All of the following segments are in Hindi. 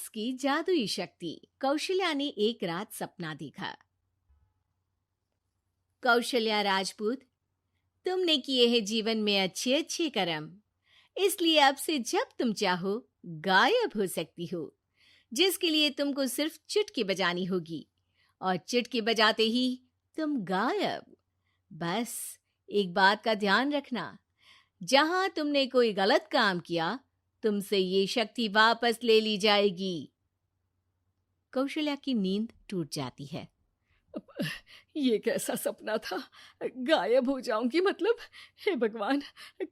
सास की जादुई शक्ति। कौशल्या ने एक रात सपना देखा। कौशल्या राजपूत, तुमने किए हैं जीवन में अच्छे अच्छे कर्म, इसलिए अब से जब तुम चाहो गायब हो सकती हो, जिसके लिए तुमको सिर्फ चुटकी बजानी होगी और चुटकी बजाते ही तुम गायब। बस एक बात का ध्यान रखना, जहां तुमने कोई गलत काम किया तुमसे ये शक्ति वापस ले ली जाएगी। कौशल्या की नींद टूट जाती है। ये कैसा सपना था? गायब हो जाऊंगी मतलब? हे भगवान,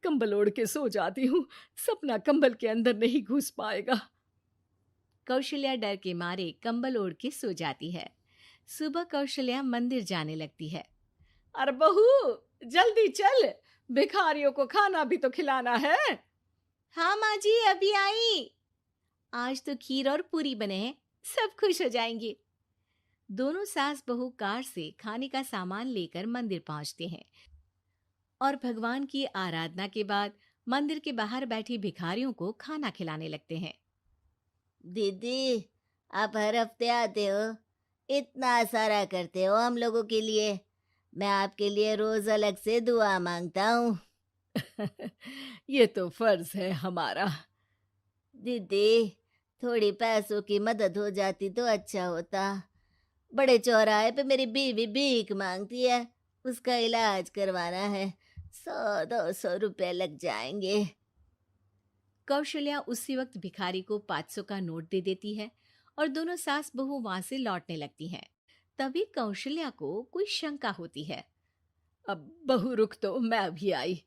कंबल ओढ़ के सो जाती हूँ, सपना कंबल के अंदर नहीं घुस पाएगा। कौशल्या डर के मारे कंबल ओढ़ के सो जाती है। सुबह कौशल्या मंदिर जाने लगती है। अरे बहू, जल्दी चल, भिखारियों को खाना भी तो खिलाना है। हाँ माँ जी, अभी आई। आज तो खीर और पूरी बने हैं, सब खुश हो जाएंगे। दोनों सास बहू कार से खाने का सामान लेकर मंदिर पहुंचते हैं और भगवान की आराधना के बाद मंदिर के बाहर बैठी भिखारियों को खाना खिलाने लगते हैं। दीदी, आप हर हफ्ते आते हो, इतना सारा करते हो हम लोगों के लिए। मैं आपके लिए रोज अलग से दुआ मांगता हूँ। ये तो फर्ज है हमारा। दीदी, थोड़ी पैसों की मदद हो जाती तो अच्छा होता। बड़े चौराहे पे मेरी बीवी भीख मांगती है, उसका इलाज करवाना है, 100-200 रुपए लग जाएंगे। कौशल्या उसी वक्त भिखारी को 500 का नोट दे देती है और दोनों सास बहू वहां से लौटने लगती हैं। तभी कौशल्या को कोई शंका होती है। अब बहू रुक, तो मैं अभी आई।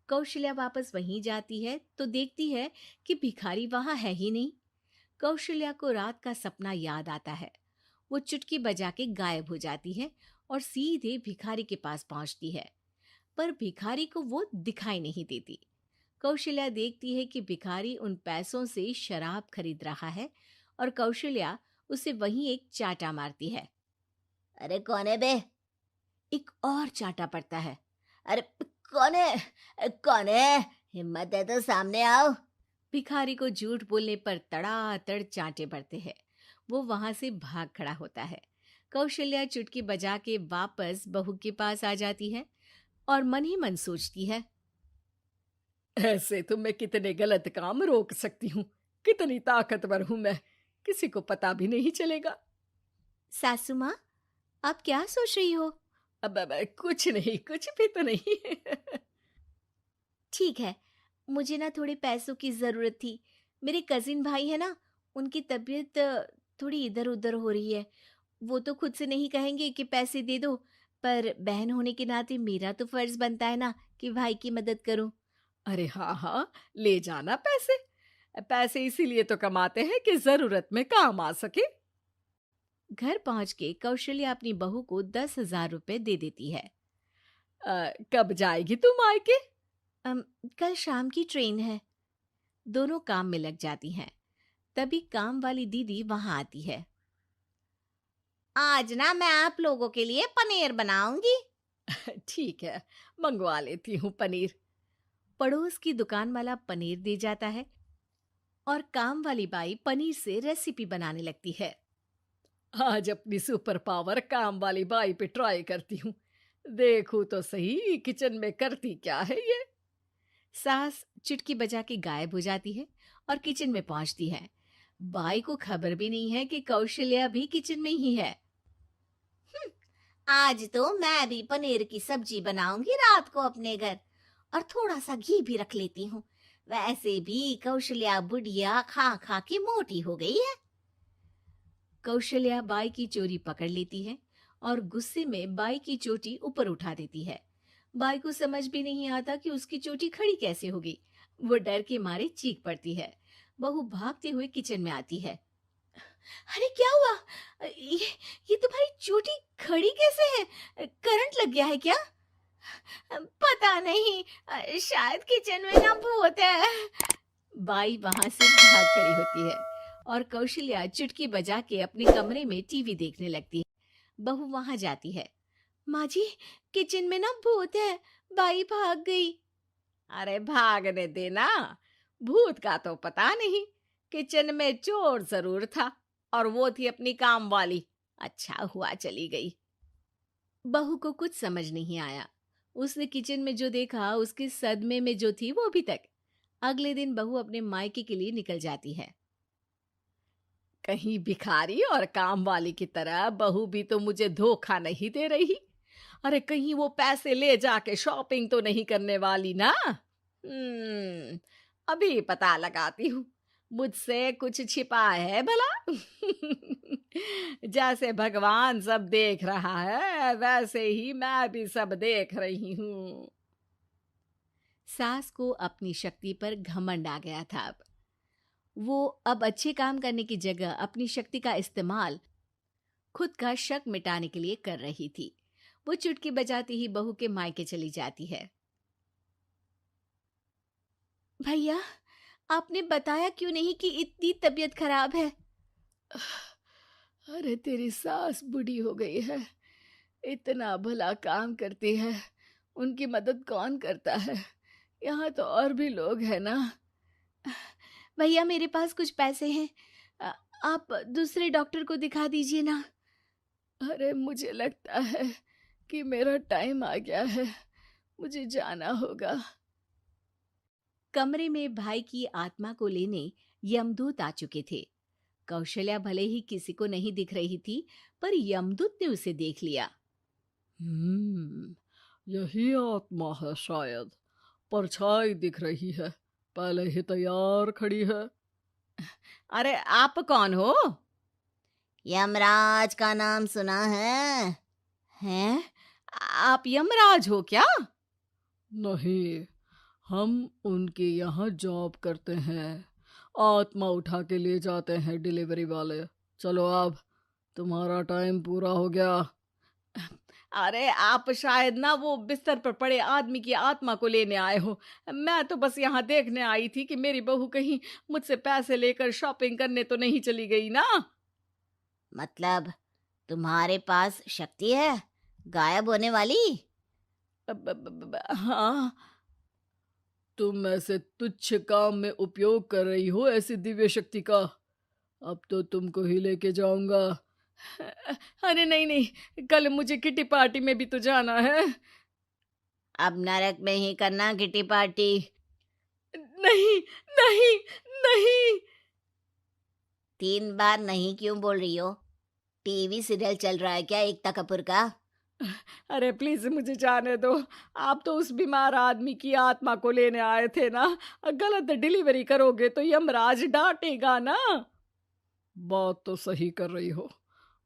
कौशल्या वापस वहीं जाती है तो देखती है कि भिखारी वहां है ही नहीं। कौशल्या को रात का सपना याद आता है। वो चुटकी बजा के गायब हो जाती है और सीधे भिखारी के पास पहुंचती है, पर भिखारी को वो दिखाई नहीं देती। कौशल्या देखती है कि भिखारी उन पैसों से शराब खरीद रहा है और कौशल्या उसे वहीं एक चाटा मारती है। अरे कौन है बे? एक और चाटा पड़ता है। अरे कौन है? कौन है? हिम्मत है तो सामने आओ। भिखारी को झूठ बोलने पर तड़ातड़ चांटे पड़ते हैं। वो वहां से भाग खड़ा होता है। कौशल्या चुटकी बजा के वापस बहू के पास आ जाती है और मन ही मन सोचती है, ऐसे तो मैं कितने गलत काम रोक सकती हूँ, कितनी ताकतवर हूँ मैं, किसी को पता भी नहीं चलेगा। सासू माँ, आप क्या सोच रही हो? अब कुछ नहीं, कुछ भी तो नहीं। ठीक है, मुझे ना थोड़े पैसों की जरूरत थी। मेरे कजिन भाई है ना, उनकी तबीयत थोड़ी इधर उधर हो रही है। वो तो खुद से नहीं कहेंगे कि पैसे दे दो, पर बहन होने के नाते मेरा तो फर्ज बनता है ना कि भाई की मदद करूं। अरे हाँ हाँ, ले जाना पैसे। पैसे इसीलिए तो कमाते हैं कि जरूरत में काम आ सके। घर पहुंच के कौशल्या अपनी बहू को 10,000 रुपए दे देती है। कब जाएगी तू मायके? अम, कल शाम की ट्रेन है। दोनों काम में लग जाती हैं। तभी काम वाली दीदी वहां आती है। आज ना मैं आप लोगों के लिए पनीर बनाऊंगी। ठीक है, मंगवा लेती हूँ पनीर। पड़ोस की दुकान वाला पनीर दे जाता है और काम वाली बाई पनीर से रेसिपी बनाने लगती है। आज अपनी सुपर पावर काम वाली बाई पे ट्राई करती हूँ, देखूं तो सही किचन में करती क्या है ये। सास चुटकी बजा के गायब हो जाती है और किचन में पहुंचती है। बाई को खबर भी नहीं है कि कौशल्या भी किचन में ही है। आज तो मैं भी पनीर की सब्जी बनाऊंगी रात को अपने घर, और थोड़ा सा घी भी रख लेती हूँ। वैसे भी कौशल्या बुढ़िया खा खा के मोटी हो गई है। कौशल्या बाई की चोरी पकड़ लेती है और गुस्से में बाई की चोटी ऊपर उठा देती है। बाई को समझ भी नहीं आता कि उसकी चोटी खड़ी कैसे हो गई। वो डर के मारे चीख पड़ती है। बहू भागते हुए किचन में आती है। अरे क्या हुआ? ये तुम्हारी चोटी खड़ी कैसे है? करंट लग गया है क्या? पता नहीं, शायद किचन में ना भूत है। बाई वहां से भाग खड़ी होती है और कौशल्या चुटकी बजा के अपने कमरे में टीवी देखने लगती है। बहू वहां जाती है। माँ जी, किचन में ना भूत है, बाई भाग गई। अरे भागने देना, भूत का तो पता नहीं, किचन में चोर जरूर था और वो थी अपनी काम वाली। अच्छा हुआ चली गई। बहू को कुछ समझ नहीं आया। उसने किचन में जो देखा उसके सदमे में जो थी वो अभी तक। अगले दिन बहू अपने मायके के लिए निकल जाती है। कहीं भिखारी और काम वाली की तरह बहू भी तो मुझे धोखा नहीं दे रही। अरे कहीं वो पैसे ले जाके शॉपिंग तो नहीं करने वाली ना। अभी पता लगाती हूँ मुझसे कुछ छिपा है भला। जैसे भगवान सब देख रहा है वैसे ही मैं भी सब देख रही हूँ। सास को अपनी शक्ति पर घमंड आ गया था। वो अब अच्छे काम करने की जगह अपनी शक्ति का इस्तेमाल खुद का शक मिटाने के लिए कर रही थी। वो चुटकी बजाती ही बहू के मायके चली जाती है। भैया, आपने बताया क्यों नहीं कि इतनी तबीयत खराब है? अरे तेरी सास बूढ़ी हो गई है, इतना भला काम करती है, उनकी मदद कौन करता है? यहाँ तो और भी लोग हैं ना। भैया, मेरे पास कुछ पैसे हैं, आप दूसरे डॉक्टर को दिखा दीजिए ना। अरे मुझे लगता है कि मेरा टाइम आ गया है, मुझे जाना होगा। कमरे में भाई की आत्मा को लेने यमदूत आ चुके थे। कौशल्या भले ही किसी को नहीं दिख रही थी, पर यमदूत ने उसे देख लिया। यही आत्मा है शायद, परछाई दिख रही है, पहले ही तैयार खड़ी है। अरे आप कौन हो? यमराज का नाम सुना है? हैं? आप यमराज हो क्या? नहीं, हम उनके यहाँ जॉब करते हैं, आत्मा उठा के ले जाते हैं डिलीवरी वाले। चलो अब तुम्हारा टाइम पूरा हो गया। अरे आप शायद ना वो बिस्तर पर पड़े आदमी की आत्मा को लेने आए हो। मैं तो बस यहाँ देखने आई थी कि मेरी बहू कहीं मुझसे पैसे लेकर शॉपिंग करने तो नहीं चली गई ना। मतलब तुम्हारे पास शक्ति है गायब होने वाली? हाँ। तुम ऐसे तुच्छ काम में उपयोग कर रही हो ऐसी दिव्य शक्ति का। अब तो तुमको ही लेके जाऊंगा। अरे नहीं नहीं, कल मुझे किटी पार्टी में भी तो जाना है। अब नरक में ही करना किटी पार्टी। नहीं नहीं नहीं। 3 बार नहीं क्यों बोल रही हो? टीवी सीरियल चल रहा है क्या एकता कपूर का? अरे प्लीज मुझे जाने दो। आप तो उस बीमार आदमी की आत्मा को लेने आए थे ना। गलत डिलीवरी करोगे तो यमराज डांटेगा ना। बात तो सही कर रही हो,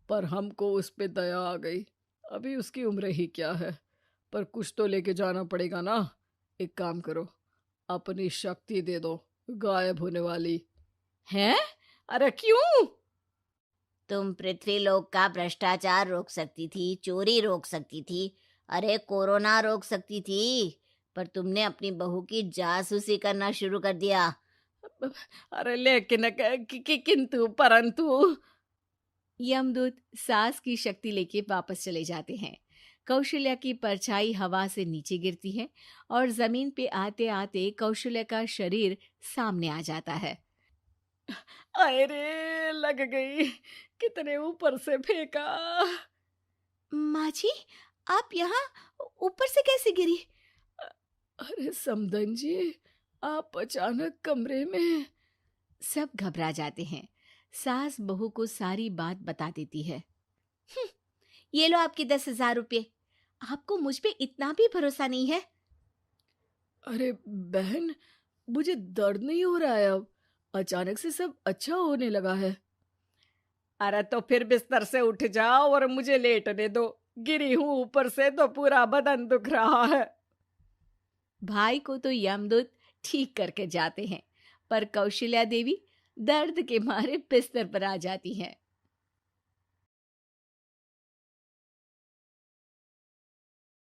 पर हमको उस पे दया आ गई। अभी उसकी उम्र ही क्या है, पर कुछ तो लेके जाना पड़ेगा ना। एक काम करो, अपनी शक्ति दे दो, गायब होने वाली। हैं? अरे क्यों? तुम पृथ्वी लोक का भ्रष्टाचार रोक सकती थी, चोरी रोक सकती थी, अरे कोरोना रोक सकती थी, पर तुमने अपनी बहू की जासूसी करना शुरू कर दिया। अरे लेकिन किंतु परंतु। यमदूत सास की शक्ति लेके वापस चले जाते हैं। कौशल्या की परछाई हवा से नीचे गिरती है और जमीन पे आते आते कौशल्या का शरीर सामने आ जाता है। अरे लग गई, कितने ऊपर से फेंका। माँ जी, आप यहाँ ऊपर से कैसे गिरी? अरे समधन जी, आप अचानक कमरे में। सब घबरा जाते हैं। सास बहू को सारी बात बता देती है। ये लो आपके 10,000 रुपये। आपको मुझ पे इतना भी भरोसा नहीं है? अरे बहन, मुझे दर्द नहीं हो रहा है, अब अचानक से सब अच्छा होने लगा है। अरे तो फिर बिस्तर से उठ जाओ और मुझे लेटने दो। गिरी हूं ऊपर से तो पूरा बदन दुख रहा है। भाई को तो यमदूत ठीक करके जाते हैं, पर कौशल्या देवी दर्द के मारे बिस्तर पर आ जाती हैं।